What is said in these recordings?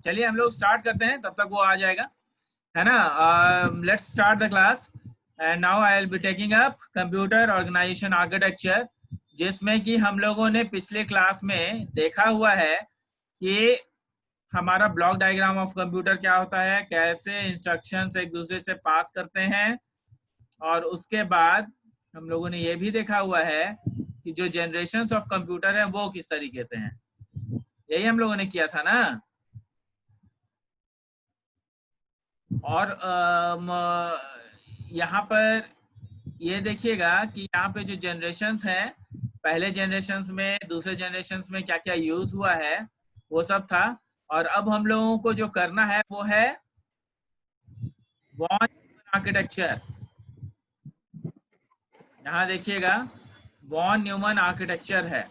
चलिए हम लोग स्टार्ट करते हैं, तब तक वो आ जाएगा, है ना। Let's start the class and now I will be taking up computer organisation architecture, जिसमें कि हम लोगों ने पिछले क्लास में देखा हुआ है कि हमारा ब्लॉक डायग्राम ऑफ कंप्यूटर क्या होता है, कैसे इंस्ट्रक्शंस एक दूसरे से पास करते हैं, और उसके बाद हम लोगों ने ये भी देखा हुआ है कि जो जनरेशंस ऑफ कंप्यूटर है वो किस तरीके से हैं। यही हम लोगों ने किया था ना। और यहाँ पर ये देखिएगा कि यहाँ पे जो जनरेशन्स हैं, पहले जनरेशन्स में दूसरे जनरेशन्स में क्या क्या यूज हुआ है वो सब था। और अब हम लोगों को जो करना है वो है वॉन आर्किटेक्चर। यहाँ देखिएगा वॉन न्यूमन आर्किटेक्चर है।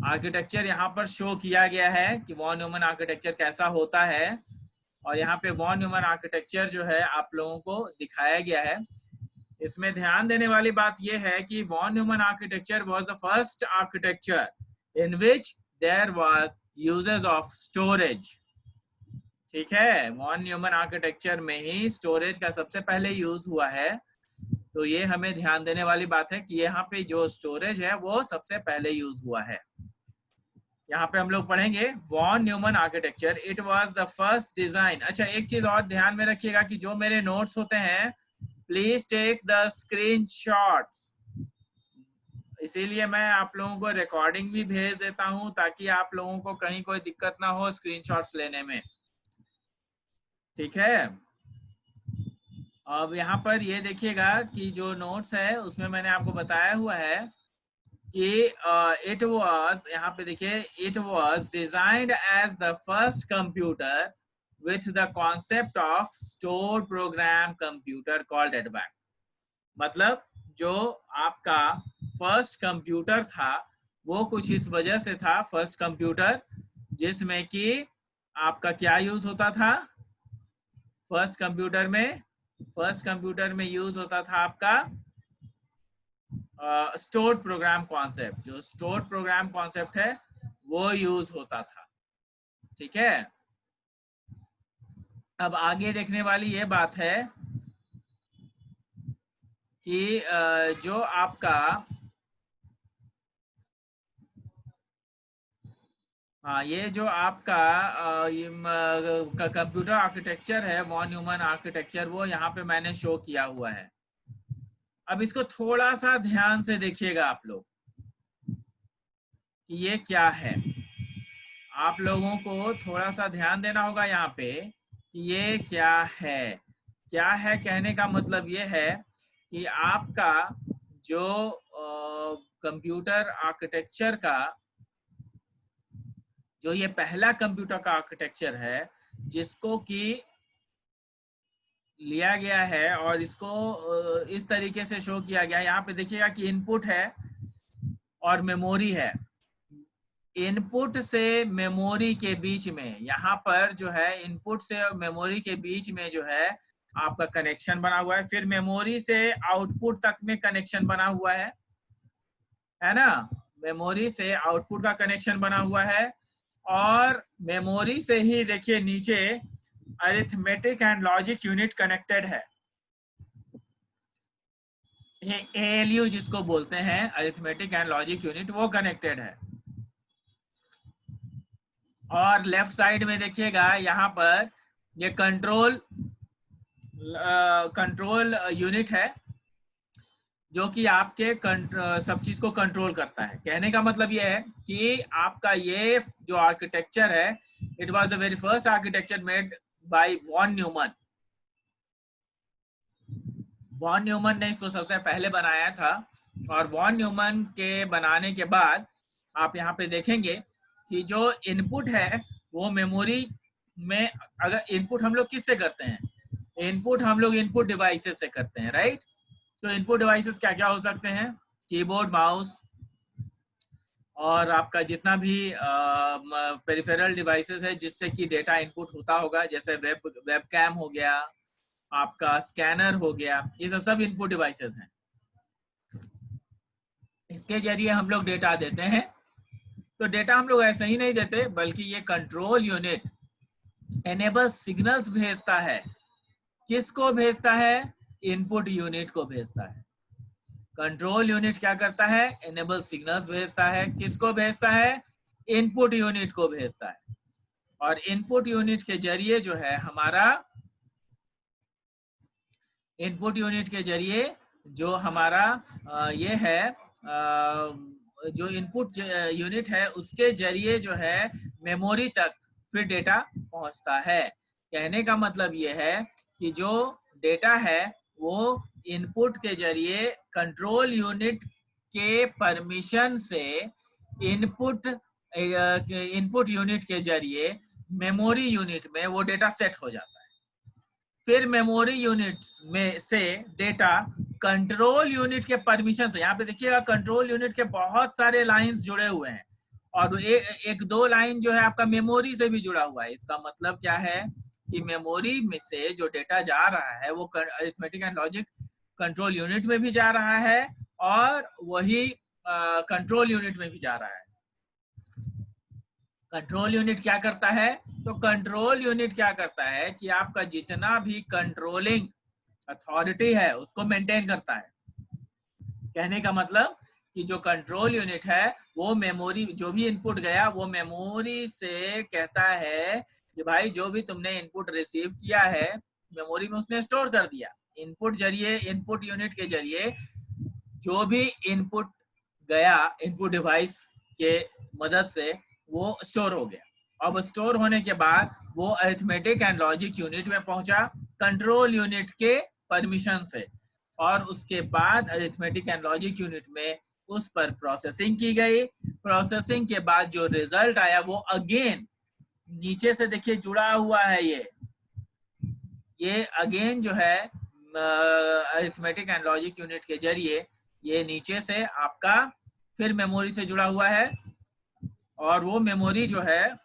आर्किटेक्चर यहाँ पर शो किया गया है कि वॉन न्यूमन आर्किटेक्चर कैसा होता है, और यहाँ पे वॉन न्यूमन आर्किटेक्चर जो है आप लोगों को दिखाया गया है। इसमें ध्यान देने वाली बात यह है कि Von Neumann architecture was the first architecture in which there was uses of storage. ठीक है, वॉन न्यूमन आर्किटेक्चर में ही स्टोरेज का सबसे पहले यूज हुआ है। तो ये हमें ध्यान देने वाली बात है कि यहाँ पे जो स्टोरेज है वो सबसे पहले यूज हुआ है। यहाँ पे हम लोग पढ़ेंगे Von Neumann architecture, it was the first design. अच्छा, एक चीज और ध्यान में रखिएगा कि जो मेरे नोट्स होते हैं प्लीज टेक द स्क्रीनशॉट्स। इसीलिए मैं आप लोगों को रिकॉर्डिंग भी भेज देता हूं ताकि आप लोगों को कहीं कोई दिक्कत ना हो स्क्रीनशॉट्स लेने में। ठीक है, अब यहाँ पर ये देखिएगा कि जो नोट्स है उसमें मैंने आपको बताया हुआ है कि इट वाज, यहाँ पे देखिए, it was designed as the first computer with the concept of store program computer called ADVAC। मतलब जो आपका फर्स्ट कंप्यूटर था वो कुछ इस वजह से था फर्स्ट कंप्यूटर, जिसमें कि आपका क्या यूज होता था फर्स्ट कंप्यूटर में यूज होता था आपका स्टोर प्रोग्राम कॉन्सेप्ट। जो स्टोर प्रोग्राम कॉन्सेप्ट है वो यूज होता था। ठीक है, अब आगे देखने वाली ये बात है कि जो आपका ये जो आपका कंप्यूटर आर्किटेक्चर है वॉन न्यूमन आर्किटेक्चर, वो यहाँ पे मैंने शो किया हुआ है। अब इसको थोड़ा सा ध्यान से देखिएगा आप लोग कि ये क्या है। आप लोगों को थोड़ा सा ध्यान देना होगा यहाँ पे कि ये क्या है। क्या है कहने का मतलब ये है कि आपका जो कंप्यूटर आर्किटेक्चर का जो ये पहला कंप्यूटर का आर्किटेक्चर है जिसको कि लिया गया है और इसको इस तरीके से शो किया गया है। यहाँ पे देखिएगा कि इनपुट है और मेमोरी है। इनपुट से मेमोरी के बीच में, यहाँ पर जो है इनपुट से मेमोरी के बीच में जो है आपका कनेक्शन बना हुआ है। फिर मेमोरी से आउटपुट तक में कनेक्शन बना हुआ है ना। मेमोरी से आउटपुट का कनेक्शन बना हुआ है, और मेमोरी से ही देखिए नीचे arithmetic and logic unit connected है। ALU जिसको बोलते हैं अरिथमेटिक एंड लॉजिक यूनिट, वो कनेक्टेड है। और लेफ्ट साइड में देखिएगा यहाँ पर ये कंट्रोल यूनिट है जो कि आपके सब चीज को कंट्रोल करता है। कहने का मतलब ये है कि आपका ये जो आर्किटेक्चर है, it was the very first architecture made by Von Neumann. Von Neumann ने इसको सबसे पहले बनाया था, और वॉन न्यूमन के बनाने के बाद आप यहाँ पे देखेंगे कि जो इनपुट है वो मेमोरी में, अगर इनपुट हम लोग किससे करते हैं, इनपुट हम लोग इनपुट डिवाइसेस से करते हैं, राइट। तो इनपुट डिवाइसेस क्या क्या हो सकते हैं, कीबोर्ड, माउस, और आपका जितना भी पेरिफेरल डिवाइसेस है जिससे कि डेटा इनपुट होता होगा, जैसे वेब कैम हो गया, आपका स्कैनर हो गया, ये सब इनपुट डिवाइसेस हैं। इसके जरिए हम लोग डेटा देते हैं। तो डेटा हम लोग ऐसे ही नहीं देते, बल्कि ये कंट्रोल यूनिट एनेबल सिग्नल्स भेजता है। किसको भेजता है? इनपुट यूनिट को भेजता है। कंट्रोल यूनिट क्या करता है? एनेबल सिग्नल्स भेजता है। किसको भेजता है? इनपुट यूनिट को भेजता है। और इनपुट यूनिट के जरिए जो है हमारा, इनपुट यूनिट के जरिए जो हमारा ये है, जो इनपुट यूनिट है उसके जरिए जो है मेमोरी तक फिर डेटा पहुंचता है। कहने का मतलब ये है कि जो डेटा है वो इनपुट के जरिए कंट्रोल यूनिट के परमिशन से इनपुट यूनिट के जरिए मेमोरी यूनिट में वो डेटा सेट हो जाता है। फिर मेमोरी यूनिट्स में से डेटा कंट्रोल यूनिट के परमिशन से, यहाँ पे देखिएगा कंट्रोल यूनिट के बहुत सारे लाइंस जुड़े हुए हैं और एक दो लाइन जो है आपका मेमोरी से भी जुड़ा हुआ है। इसका मतलब क्या है कि मेमोरी में से जो डेटा जा रहा है वो arithmetic and logic control unit में भी जा रहा है और वही कंट्रोल यूनिट में भी जा रहा है। कंट्रोल यूनिट क्या करता है? तो कंट्रोल यूनिट क्या करता है कि आपका जितना भी कंट्रोलिंग अथॉरिटी है उसको मेंटेन करता है। कहने का मतलब कि जो कंट्रोल यूनिट है वो मेमोरी, जो भी इनपुट गया वो मेमोरी से कहता है कि भाई जो भी तुमने इनपुट रिसीव किया है मेमोरी में उसने स्टोर कर दिया। इनपुट जरिए, इनपुट यूनिट के जरिए जो भी इनपुट गया इनपुट डिवाइस के मदद से वो स्टोर हो गया। अब स्टोर होने के बाद वो अरिथमेटिक एंड लॉजिक यूनिट में पहुंचा कंट्रोल यूनिट के परमिशन से, और उसके बाद अरिथमेटिक एंड लॉजिक यूनिट में उस पर प्रोसेसिंग की गई। प्रोसेसिंग के बाद जो रिजल्ट आया वो अगेन नीचे से देखिए जुड़ा हुआ है। ये अगेन जो है अरिथमेटिक एंड लॉजिक यूनिट के जरिए ये नीचे से आपका फिर मेमोरी से जुड़ा हुआ है और वो मेमोरी जो है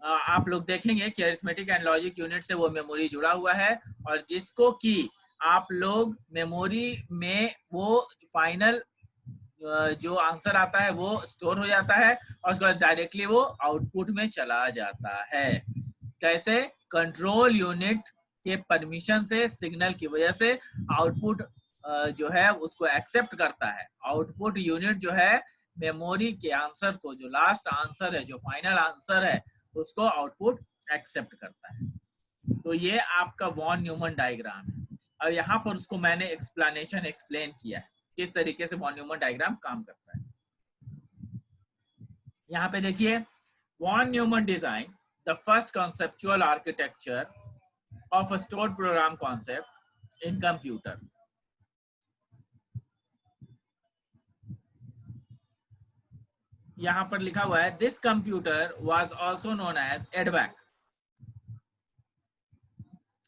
आप लोग देखेंगे कि अरिथमेटिक एंड लॉजिक यूनिट से वो मेमोरी जुड़ा हुआ है और जिसको कि आप लोग मेमोरी में वो फाइनल जो आंसर आता है वो स्टोर हो जाता है और उसके बाद डायरेक्टली वो आउटपुट में चला जाता है। कैसे? कंट्रोल यूनिट के परमिशन से, सिग्नल की वजह से आउटपुट जो है उसको एक्सेप्ट करता है। आउटपुट यूनिट जो है मेमोरी के आंसर को, जो लास्ट आंसर है, जो फाइनल आंसर है, उसको आउटपुट एक्सेप्ट करता है। तो ये आपका वॉन न्यूमन डायग्राम है। और यहाँ पर उसको मैंने एक्सप्लेन किया है किस तरीके से वॉन न्यूमन डायग्राम काम करता है। यहाँ पे देखिए, Von Neumann design the first conceptual architecture of a stored program concept in computer. यहाँ पर लिखा हुआ है this computer was also known as EDVAC.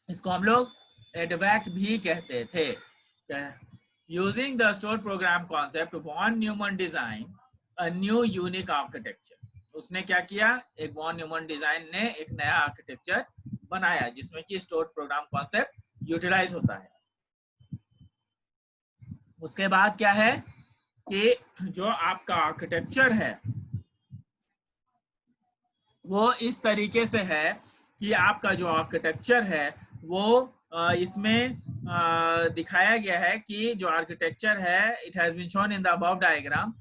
इसको हम लोग EDVAC भी कहते थे। Using the stored program concept, Von Neumann designed a new unique architecture. उसने क्या किया? एक वॉन न्यूमन डिजाइन ने एक नया आर्किटेक्चर बनाया जिसमें कि स्टोर्ड प्रोग्राम कॉन्सेप्ट यूटिलाइज होता है। उसके बाद क्या है कि जो आपका आर्किटेक्चर है वो इस तरीके से है कि आपका जो आर्किटेक्चर है वो इसमें दिखाया गया है कि जो आर्किटेक्चर है, it has been shown in the above diagram.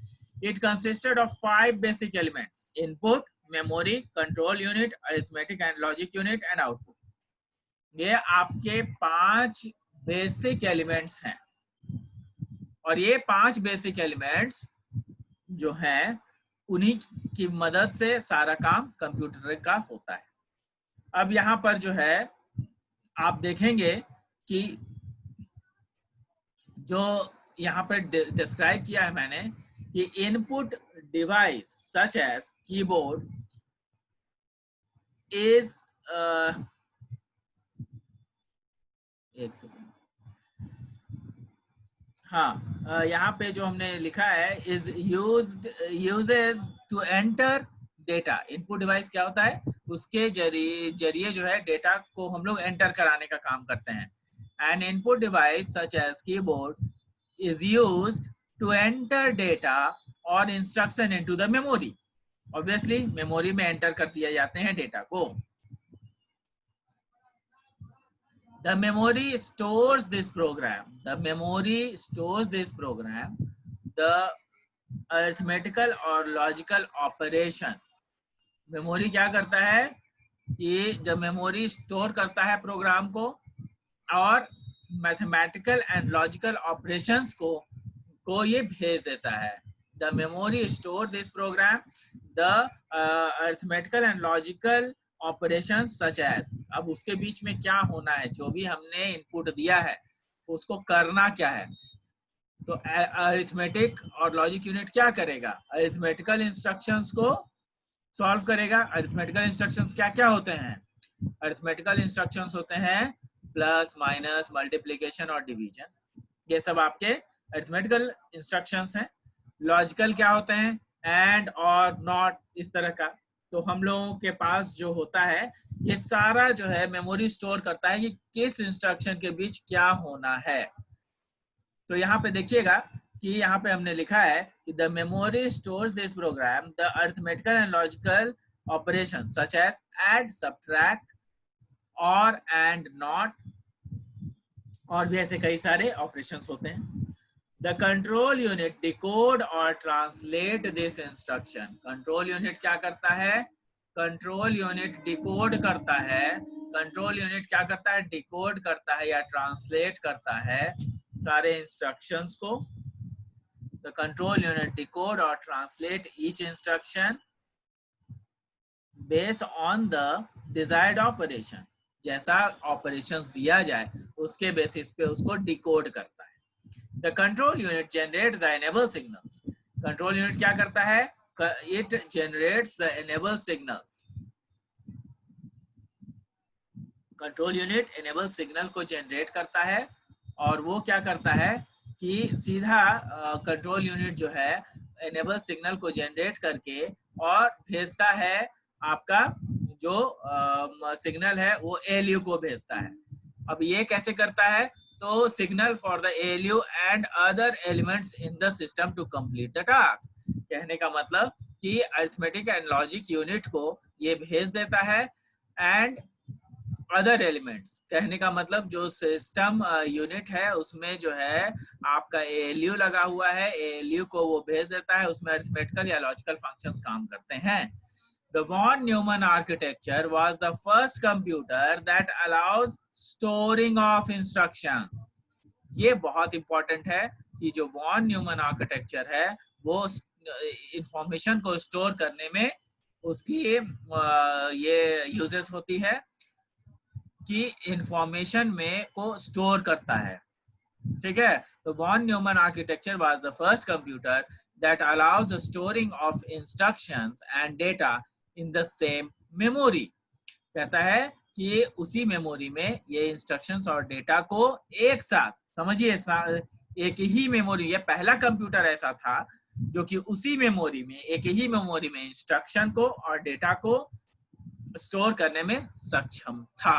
It consisted of 5 basic elements: input, memory, control unit, arithmetic and logic unit and output. ये आपके 5 बेसिक एलिमेंट्स हैं और ये 5 बेसिक एलिमेंट्स जो हैं उन्हीं की मदद से सारा काम कंप्यूटर का होता है। अब यहाँ पर जो है आप देखेंगे कि जो यहाँ पर डिस्क्राइब किया है मैंने कि input device such as keyboard is एक सेकेंड, हाँ यहाँ पे जो हमने लिखा है is uses to enter data. Input device क्या होता है? उसके जरिए जो है डेटा को हम लोग एंटर कराने का काम करते हैं। An input device such as keyboard is used to enter data or instruction into the memory. Obviously memory में एंटर कर दिया जाते हैं डेटा को। The memory stores this program. The memory stores this program. The arithmetical और logical operation. Memory क्या करता है कि जब मेमोरी स्टोर करता है प्रोग्राम को और मैथमेटिकल एंड लॉजिकल ऑपरेशंस को ये भेज देता है. The memory store this program the arithmetical and logical operations such as. अब उसके बीच में क्या होना है, जो भी हमने इनपुट दिया है उसको करना क्या है. तो अरिथमेटिक और लॉजिक यूनिट क्या करेगा, अरिथमेटिकल इंस्ट्रक्शंस को सॉल्व करेगा. अरिथमेटिकल इंस्ट्रक्शंस क्या क्या होते हैं, अरिथमेटिकल इंस्ट्रक्शंस होते हैं प्लस माइनस मल्टीप्लिकेशन और डिवीजन. ये सब आपके अरिथमेटिकल इंस्ट्रक्शंस हैं. लॉजिकल क्या होते हैं, एंड और नॉट, इस तरह का. तो हम लोगों के पास जो होता है ये सारा जो है मेमोरी स्टोर करता है कि किस इंस्ट्रक्शन के बीच क्या होना है. तो यहाँ पे देखिएगा कि यहाँ पे हमने लिखा है कि the memory stores this program the arithmetical and logical operation such as add, subtract और एंड नॉट, और भी ऐसे कई सारे ऑपरेशंस होते हैं. द कंट्रोल यूनिट डिकोड और translate this instruction. Control unit क्या करता है, कंट्रोल यूनिट डिकोड करता है. कंट्रोल यूनिट क्या करता है, डिकोड करता है या ट्रांसलेट करता है सारे इंस्ट्रक्शंस को. द कंट्रोल यूनिट डिकोड और translate each instruction based on the desired operation. जैसा ऑपरेशंस दिया जाए उसके बेसिस पे उसको डिकोड करता है. The control unit generate the enable signals. Control unit क्या करता है, it generates the enable signals. Control unit enable signal को जनरेट करता है और वो क्या करता है कि सीधा कंट्रोल यूनिट जो है एनेबल सिग्नल को जनरेट करके और भेजता है आपका जो सिग्नल है वो ALU को भेजता है. अब ये कैसे करता है, तो signal for the ALU and other elements in the system to complete the task. कहने का मतलब कि अरिथमेटिक एंड लॉजिक यूनिट को ये भेज देता है एंड अदर एलिमेंट्स. कहने का मतलब जो सिस्टम यूनिट है उसमें जो है आपका ALU लगा हुआ है, ALU को वो भेज देता है, उसमें अरिथमेटिकल या लॉजिकल फंक्शंस काम करते हैं. The von Neumann architecture was the first computer that allows storing of instructions. ये बहुत इंपॉर्टेंट है कि जो von Neumann architecture है वो इंफॉर्मेशन को स्टोर करने में उसकी ये यूजेस होती है कि इंफॉर्मेशन में को स्टोर करता है. ठीक है, तो von Neumann architecture was the first computer that allows the storing of instructions and data in the same memory. कहता है कि उसी मेमोरी में ये इंस्ट्रक्शंस और डेटा को एक साथ, समझिए एक ही मेमोरी, ये पहला कंप्यूटर ऐसा था जो कि उसी मेमोरी में, एक ही मेमोरी में इंस्ट्रक्शन को और डेटा को स्टोर करने में सक्षम था.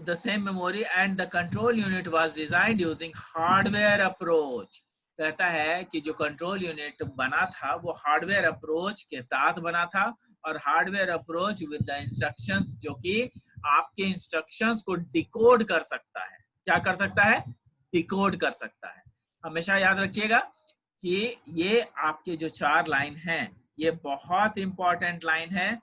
The same memory and the control unit was designed using hardware approach. कहता है कि जो कंट्रोल यूनिट बना था वो हार्डवेयर अप्रोच के साथ बना था, और hardware approach with the instructions जो कि आपके इंस्ट्रक्शंस को डिकोड कर सकता है. क्या कर सकता है, डिकोड कर सकता है. हमेशा याद रखिएगा कि ये आपके जो 4 लाइन हैं ये बहुत इंपॉर्टेंट लाइन है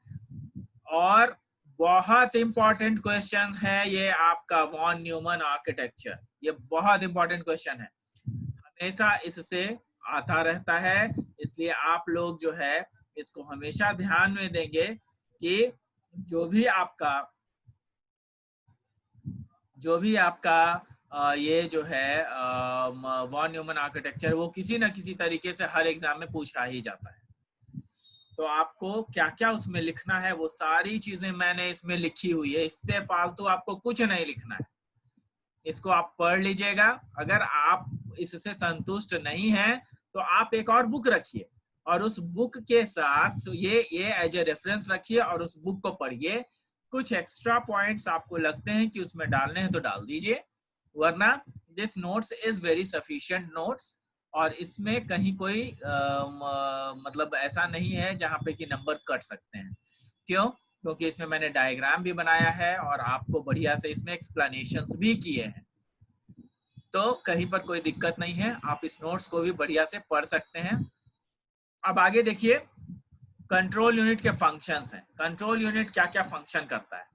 और बहुत इंपॉर्टेंट क्वेश्चन है. ये आपका वॉन न्यूमन आर्किटेक्चर, ये बहुत इंपॉर्टेंट क्वेश्चन है, हमेशा इससे आता रहता है. इसलिए आप लोग जो है इसको हमेशा ध्यान में देंगे कि जो भी आपका ये जो है वॉन न्यूमन आर्किटेक्चर वो किसी न किसी तरीके से हर एग्जाम में पूछा ही जाता है. तो आपको क्या क्या उसमें लिखना है वो सारी चीजें मैंने इसमें लिखी हुई है. इससे फालतू आपको कुछ नहीं लिखना है. इसको आप पढ़ लीजिएगा. अगर आप इससे संतुष्ट नहीं हैं तो आप एक और बुक रखिए और उस बुक के साथ ये एज ए रेफरेंस रखिए और उस बुक को पढ़िए. कुछ एक्स्ट्रा पॉइंट्स आपको लगते हैं कि उसमें डालने हैं तो डाल दीजिए, वरना this notes is very sufficient notes. और इसमें कहीं कोई मतलब ऐसा नहीं है जहाँ पे कि नंबर कट सकते हैं. क्यों? क्योंकि इसमें मैंने डायग्राम भी बनाया है और आपको बढ़िया से इसमें एक्सप्लेनेशंस भी किए हैं, तो कहीं पर कोई दिक्कत नहीं है, आप इस नोट्स को भी बढ़िया से पढ़ सकते हैं। अब आगे देखिए, कंट्रोल यूनिट के फंक्शंस हैं। कंट्रोल यूनिट क्या क्या फंक्शन करता है?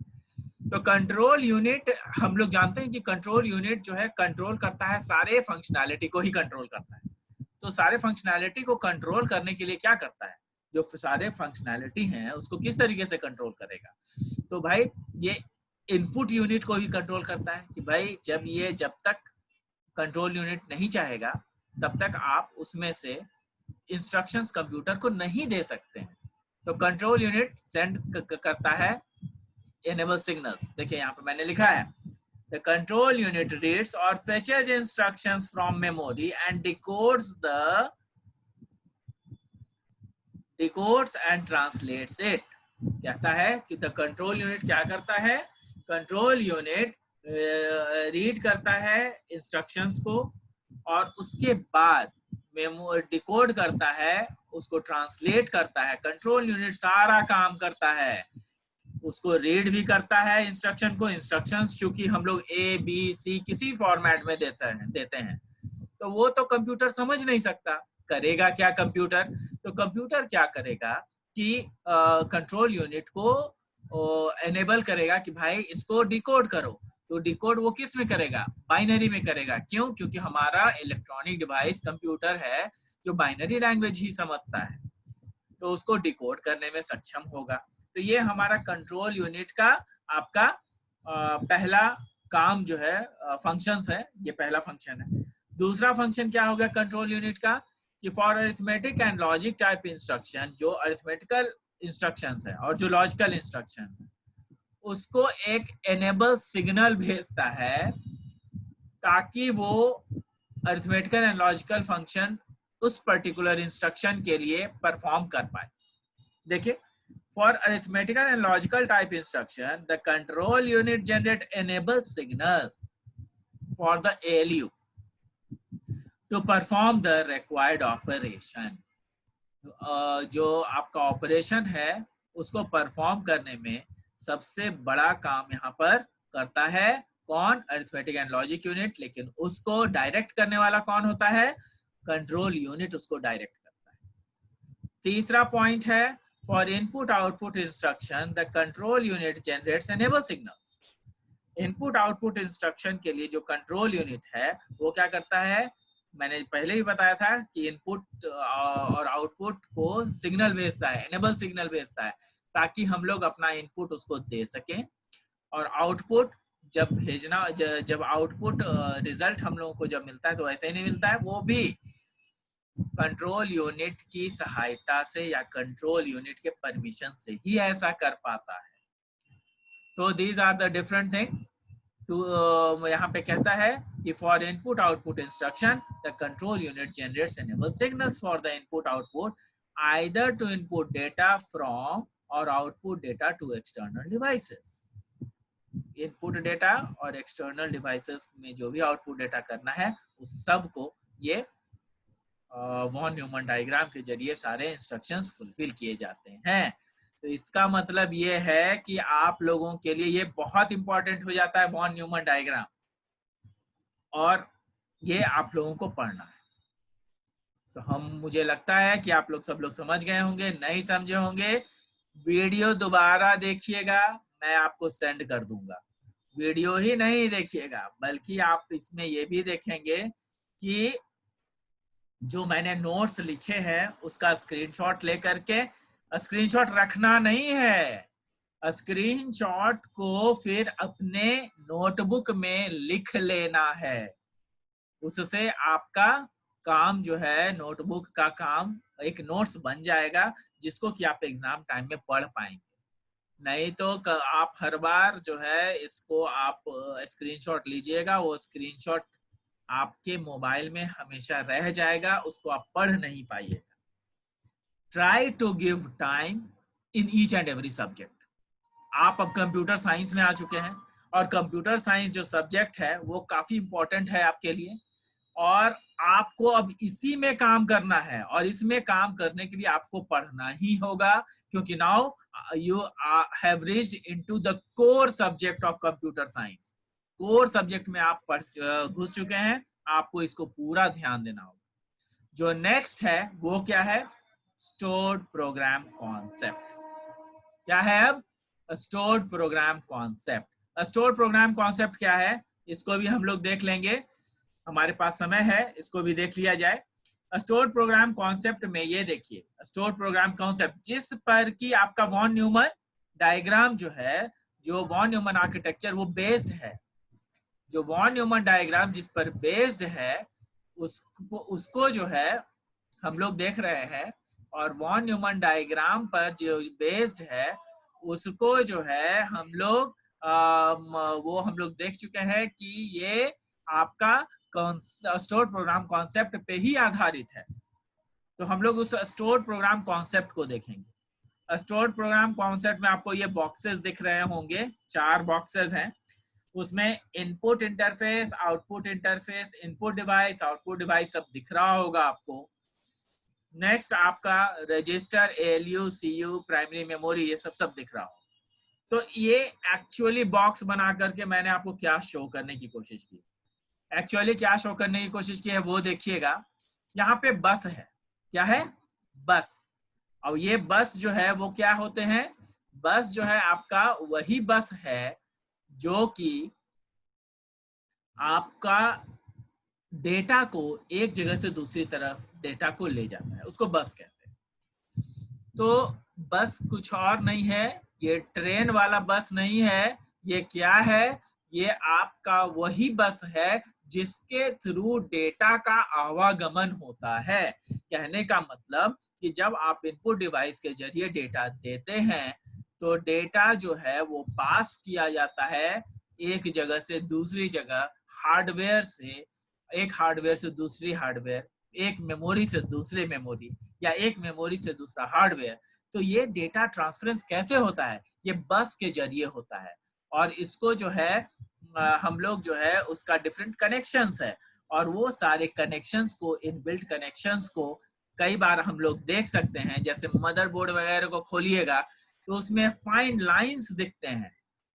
तो कंट्रोल यूनिट, हम लोग जानते हैं कि कंट्रोल यूनिट जो है कंट्रोल करता है, सारे फंक्शनैलिटी को ही कंट्रोल करता है। तो सारे फंक्शनैलिटी को कंट्रोल करने के लिए क्या करता है? जो सारे फंक्शनैलिटी हैं उसको किस तरीके से कंट्रोल करेगा? तो भाई ये इनपुट यूनिट को भी कंट्रोल करता है कि भाई जब तक कंट्रोल यूनिट नहीं चाहेगा तब तक आप उसमें से इंस्ट्रक्शंस कंप्यूटर को नहीं दे सकते हैं। तो कंट्रोल यूनिट सेंड करता है enable signals। देखिए यहाँ पे मैंने लिखा है, the control unit reads or fetches instructions from memory and decodes and translates it। कहता है कि the control unit क्या करता है? कंट्रोल यूनिट रीड करता है इंस्ट्रक्शंस को और उसके बाद डिकोड करता है, उसको ट्रांसलेट करता है। कंट्रोल यूनिट सारा काम करता है, उसको रीड भी करता है इंस्ट्रक्शन को। इंस्ट्रक्शंस चूंकि हम लोग ए बी सी किसी फॉर्मेट में देते हैं तो वो तो कंप्यूटर समझ नहीं सकता। करेगा क्या कंप्यूटर? तो कंप्यूटर क्या करेगा कि कंट्रोल यूनिट को एनेबल करेगा कि भाई इसको डिकोड करो। तो डिकोड वो किस में करेगा? बाइनरी में करेगा। क्यों? क्योंकि हमारा इलेक्ट्रॉनिक डिवाइस कंप्यूटर है जो बाइनरी लैंग्वेज ही समझता है, तो उसको डिकोड करने में सक्षम होगा। तो ये हमारा कंट्रोल यूनिट का आपका पहला काम जो है, फंक्शंस है, ये पहला फंक्शन है। दूसरा फंक्शन क्या होगा कंट्रोल यूनिट का? कि for arithmetic and logic type instruction, जो अरिथमेटिकल इंस्ट्रक्शंस है और जो लॉजिकल इंस्ट्रक्शन है, उसको एक एनेबल सिग्नल भेजता है ताकि वो अरिथमेटिकल एंड लॉजिकल फंक्शन उस पर्टिकुलर इंस्ट्रक्शन के लिए परफॉर्म कर पाए। देखिए, for arithmetical and logical type instruction, the control unit generate enable signals for the ALU to perform the required operation। जो आपका ऑपरेशन है उसको परफॉर्म करने में सबसे बड़ा काम यहाँ पर करता है कौन? Arithmetic and logic unit. लेकिन उसको डायरेक्ट करने वाला कौन होता है? कंट्रोल यूनिट उसको डायरेक्ट करता है। तीसरा पॉइंट है, for input output instruction the control unit generates enable signals। Input output instruction के लिए जो कंट्रोल यूनिट है वो क्या करता है? मैंने पहले ही बताया था कि इनपुट और आउटपुट को सिग्नल भेजता है, एनेबल सिग्नल भेजता है, ताकि हम लोग अपना इनपुट उसको दे सकें। और आउटपुट जब आउटपुट रिजल्ट हम लोगों को जब मिलता है तो ऐसे ही नहीं मिलता है, वो भी कंट्रोल यूनिट की सहायता से या कंट्रोल यूनिट के परमिशन से ही ऐसा कर पाता है। तो these are the different things. तो यहाँ पे कहता है कि for input output instruction the control unit generates enable signals for the input output either to input data from or output data to external devices. Input data और external devices में जो भी आउटपुट डेटा करना है उस सब को ये वॉन न्यूमन डायग्राम के जरिए सारे इंस्ट्रक्शंस फुलफिल किए जाते हैं। तो इसका मतलब ये है कि आप लोगों के लिए ये बहुत इंपॉर्टेंट हो जाता है वॉन न्यूमन डायग्राम, और ये आप लोगों को पढ़ना है। तो मुझे लगता है कि आप लोग सब लोग समझ गए होंगे, नहीं समझे होंगे वीडियो दोबारा देखिएगा, मैं आपको सेंड कर दूंगा। वीडियो ही नहीं देखिएगा बल्कि आप इसमें ये भी देखेंगे कि जो मैंने नोट्स लिखे हैं उसका स्क्रीनशॉट लेकर के, स्क्रीनशॉट रखना नहीं है, स्क्रीनशॉट को फिर अपने नोटबुक में लिख लेना है। उससे आपका काम जो है, नोटबुक का काम एक नोट्स बन जाएगा जिसको कि आप एग्जाम टाइम में पढ़ पाएंगे। नहीं तो आप हर बार जो है इसको आप स्क्रीनशॉट लीजिएगा, वो स्क्रीनशॉट आपके मोबाइल में हमेशा रह जाएगा, उसको आप पढ़ नहीं पाइएगा। Try to give time in each and every subject. आप अब कंप्यूटर साइंस में आ चुके हैं और कंप्यूटर साइंस जो सब्जेक्ट है वो काफी इंपॉर्टेंट है आपके लिए, और आपको अब इसी में काम करना है, और इसमें काम करने के लिए आपको पढ़ना ही होगा, क्योंकि now you have reached into the core subject of computer science. Core subject में आप घुस चुके हैं, आपको इसको पूरा ध्यान देना होगा। जो नेक्स्ट है वो क्या है? Stored program concept. क्या है अब? Stored program concept. Stored program concept क्या है, इसको भी हम लोग देख लेंगे, हमारे पास समय है, इसको भी देख लिया जाए। स्टोर्ड प्रोग्राम कॉन्सेप्ट में ये देखिए, स्टोर्ड प्रोग्राम कॉन्सेप्ट जिस पर कि आपका वॉन न्यूमन डायग्राम जो है, जो वॉन न्यूमन आर्किटेक्चर वो बेस्ड है, जो वॉन न्यूमन डायग्राम जिस पर बेस्ड है उसको जो है हम लोग देख रहे हैं, और वॉन न्यूमन डायग्राम पर जो बेस्ड है उसको जो है हम लोग वो हम लोग देख चुके हैं कि ये आपका स्टोर्ड प्रोग्राम कॉन्सेप्ट पे ही आधारित है। तो हम लोग उस स्टोर्ड प्रोग्राम कॉन्सेप्ट को देखेंगे। स्टोर्ड प्रोग्राम कॉन्सेप्ट में आपको ये बॉक्सेस दिख रहे होंगे, 4 बॉक्सेस हैं। उसमें input interface, output interface, input device, output device सब दिख रहा होगा आपको। नेक्स्ट आपका register, ALU, CU, primary memory, ये सब दिख रहा होगा। तो ये एक्चुअली बॉक्स बना करके मैंने आपको क्या शो करने की कोशिश की, एक्चुअली क्या शो करने की कोशिश की है वो देखिएगा। यहाँ पे बस है, क्या है? बस। और ये बस जो है वो क्या होते हैं? बस जो है आपका वही बस है जो कि आपका डेटा को एक जगह से दूसरी तरफ डेटा को ले जाता है, उसको बस कहते हैं। तो बस कुछ और नहीं है, ये ट्रेन वाला बस नहीं है, ये क्या है? ये आपका वही बस है जिसके थ्रू डेटा का आवागमन होता है। कहने का मतलब कि जब आप इनपुट डिवाइस के जरिए डेटा देते हैं तो डेटा जो है वो पास किया जाता है एक जगह से दूसरी जगह, हार्डवेयर से, एक हार्डवेयर से दूसरी हार्डवेयर, एक मेमोरी से दूसरे मेमोरी, या एक मेमोरी से दूसरा हार्डवेयर। तो ये डेटा ट्रांसफरेंस कैसे होता है? ये बस के जरिए होता है, और इसको जो है हम लोग जो है उसका डिफरेंट कनेक्शंस है, और वो सारे कनेक्शंस को, इनबिल्ट कनेक्शंस को कई बार हम लोग देख सकते हैं। जैसे मदरबोर्ड वगैरह को खोलिएगा तो उसमें फाइन लाइंस दिखते हैं।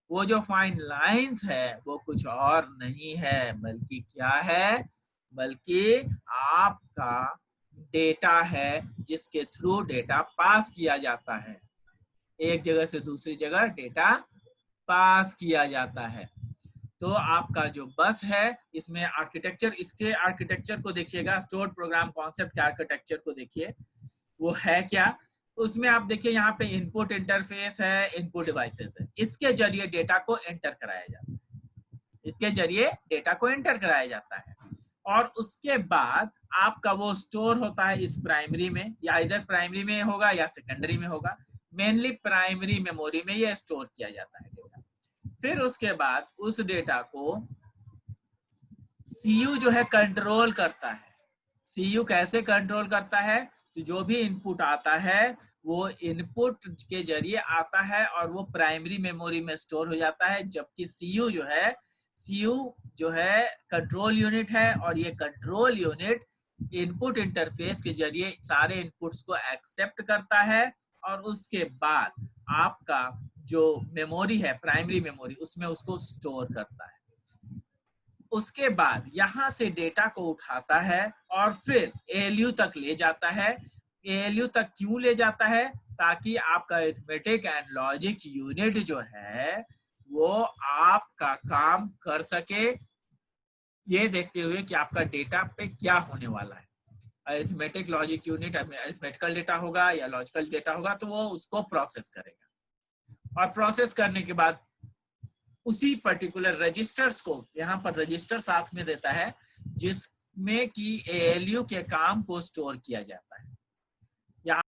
वो जो फाइन लाइंस है वो कुछ और नहीं है बल्कि क्या है? बल्कि आपका डेटा है जिसके थ्रू डेटा पास किया जाता है, एक जगह से दूसरी जगह डेटा पास किया जाता है। तो आपका जो बस है इसमें आर्किटेक्चर, इसके आर्किटेक्चर को देखिएगा, स्टोर्ड प्रोग्राम कॉन्सेप्ट के आर्किटेक्चर को देखिए, वो है क्या? उसमें आप देखिए यहाँ पे इनपुट इंटरफेस है, इनपुट डिवाइसेस है, इसके जरिए डेटा को एंटर कराया जाता है, इसके जरिए डेटा को एंटर कराया जाता है। और उसके बाद आपका वो स्टोर होता है इस प्राइमरी में, या इधर प्राइमरी में होगा या सेकेंडरी में होगा, मेनली प्राइमरी मेमोरी में ये स्टोर किया जाता है डेटा। फिर उसके बाद उस डेटा को सीयू जो है कंट्रोल करता है। सीयू कैसे कंट्रोल करता है? तो जो भी इनपुट आता है वो इनपुट के जरिए आता है और वो प्राइमरी मेमोरी में स्टोर हो जाता है, जबकि सीयू जो है कंट्रोल यूनिट है, और ये कंट्रोल यूनिट इनपुट इंटरफेस के जरिए सारे इनपुट्स को एक्सेप्ट करता है, और उसके बाद आपका जो मेमोरी है, प्राइमरी मेमोरी, उसमें उसको स्टोर करता है। उसके बाद यहाँ से डेटा को उठाता है और फिर एएलयू तक ले जाता है। एएलयू तक क्यों ले जाता है? ताकि आपका अरिथमेटिक एंड लॉजिक यूनिट जो है वो आपका काम कर सके, ये देखते हुए कि आपका डेटा पे क्या होने वाला है। Arithmetic logic unit arithmetical data होगा या लॉजिकल डेटा होगा, तो वो उसको प्रोसेस करेगा, और प्रोसेस करने के बाद उसी पर्टिकुलर रजिस्टर्स को, यहाँ पर रजिस्टर साथ में देता है जिसमें कि एएलयू के काम को स्टोर किया जाता है।